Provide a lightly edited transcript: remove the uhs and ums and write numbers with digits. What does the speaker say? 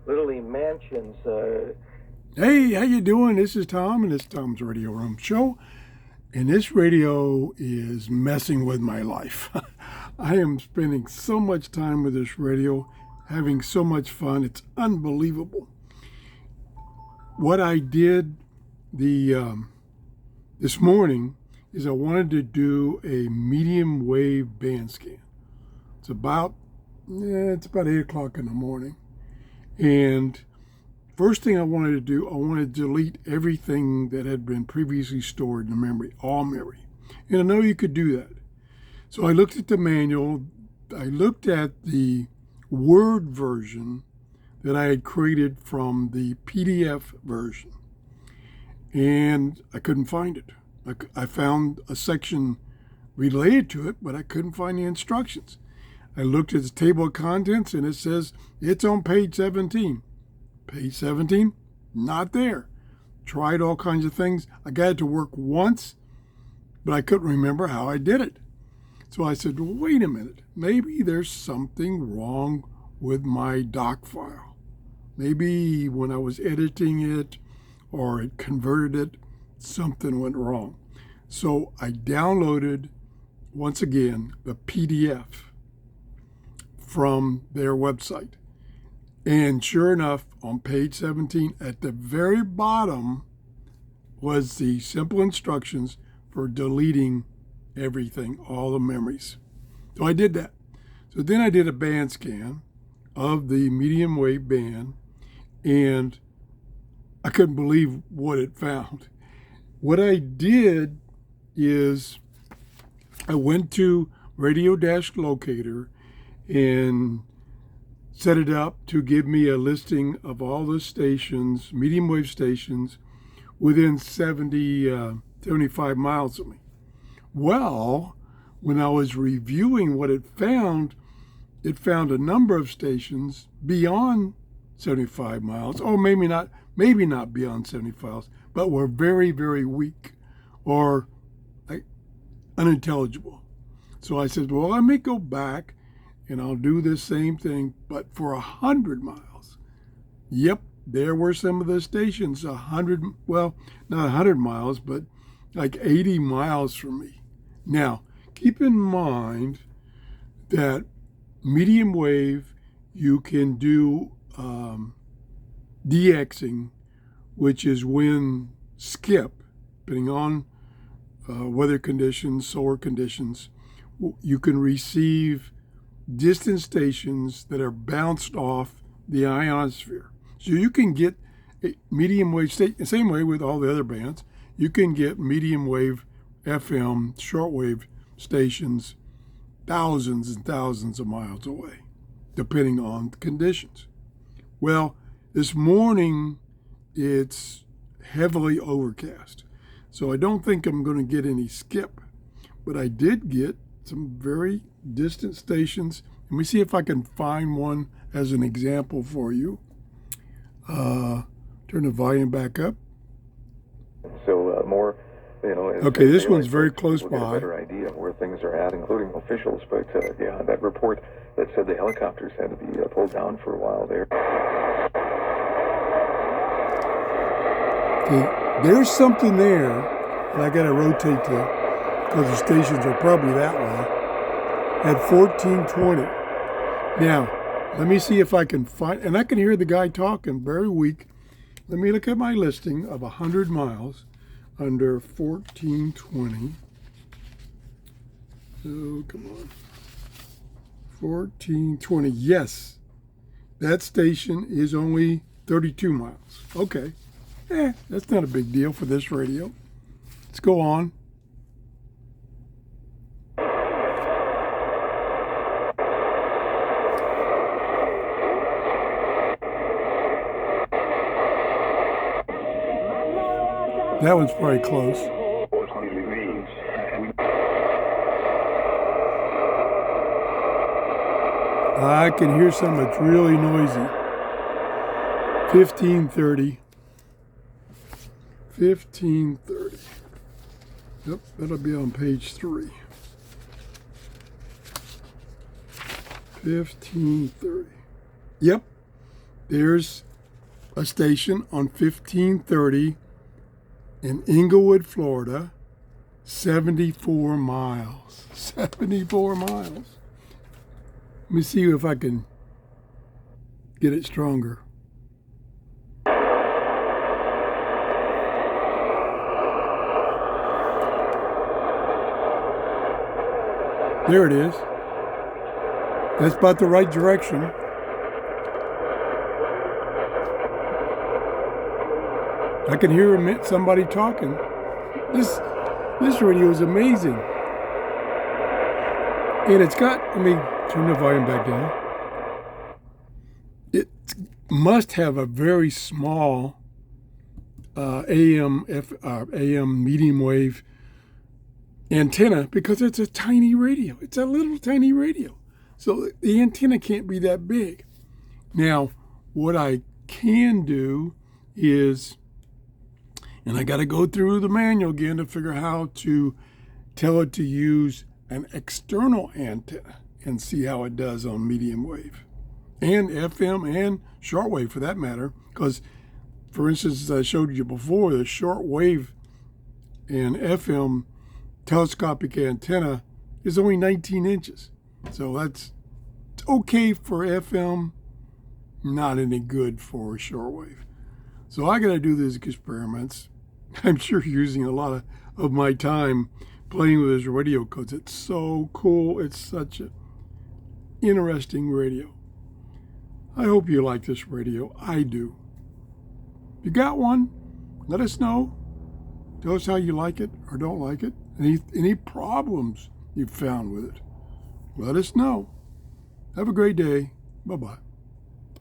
literally mansions. Hey, how you doing? This is Tom, and it's Tom's Radio Room Show. And this radio is messing with my life. I am spending so much time with this radio, having so much fun. It's unbelievable. What I did this morning is I wanted to do a medium wave band scan. It's about 8 o'clock in the morning. And first thing I wanted to do, I wanted to delete everything that had been previously stored in the memory, all memory. And I know you could do that. So I looked at the manual, I looked at the Word version that I had created from the PDF version, and I couldn't find it. I found a section related to it, but I couldn't find the instructions. I looked at the table of contents, and it says it's on page 17. Page 17, not there. Tried all kinds of things. I got it to work once, but I couldn't remember how I did it. So I said, well, wait a minute. Maybe there's something wrong with my doc file. Maybe when I was editing it or it converted it, something went wrong. So I downloaded, once again, the PDF from their website. And sure enough, on page 17, at the very bottom was the simple instructions for deleting everything, all the memories. So I did that. So then I did a band scan of the medium wave band, and I couldn't believe what it found. What I did is I went to Radio Locator and set it up to give me a listing of all the stations, medium wave stations, within 75 miles of me. Well, when I was reviewing what it found a number of stations beyond 75 miles, or maybe not beyond 75 miles, but were very, very weak or unintelligible. So I said, well, let me go back and I'll do the same thing, but for 100 miles. Yep, there were some of the stations 100, well, not 100 miles, but like 80 miles from me. Now, keep in mind that medium wave, you can do DXing, which is when skip, depending on weather conditions, solar conditions, you can receive distant stations that are bounced off the ionosphere. So you can get a medium wave station, same way with all the other bands, you can get medium wave FM, shortwave stations thousands and thousands of miles away, depending on the conditions. Well, this morning it's heavily overcast, so I don't think I'm going to get any skip, but I did get some very distant stations. Let me see if I can find one as an example for you. Turn the volume back up. So more, Okay, this one's very close by. We'll get a better idea of where things are at, including officials. But yeah, that report that said the helicopters had to be pulled down for a while there. Okay, there's something there, and I got to rotate because the stations are probably that way, at 1420. Now, let me see if I can find, and I can hear the guy talking, very weak. Let me look at my listing of 100 miles under 1420. So, come on. 1420, yes. That station is only 32 miles. Okay. That's not a big deal for this radio. Let's go on. That one's probably close. I can hear something that's really noisy. 1530. 1530. Yep, that'll be on page 3. 1530. Yep, there's a station on 1530 in Inglewood, Florida, 74 miles. 74 miles. Let me see if I can get it stronger. There it is. That's about the right direction. I can hear somebody talking. This radio is amazing. And it's got, let me turn the volume back down. It must have a very small AM medium wave antenna because it's a tiny radio. It's a little tiny radio. So the antenna can't be that big. Now, what I can do is, and I got to go through the manual again to figure out how to tell it to use an external antenna and see how it does on medium wave and FM and shortwave for that matter. Because, for instance, as I showed you before, the shortwave and FM telescopic antenna is only 19 inches. So it's okay for FM, not any good for shortwave. So I got to do these experiments. I'm sure using a lot of my time playing with this radio because it's so cool. It's such an interesting radio. I hope you like this radio. I do. If you got one, let us know. Tell us how you like it or don't like it. Any problems you've found with it. Let us know. Have a great day. Bye-bye.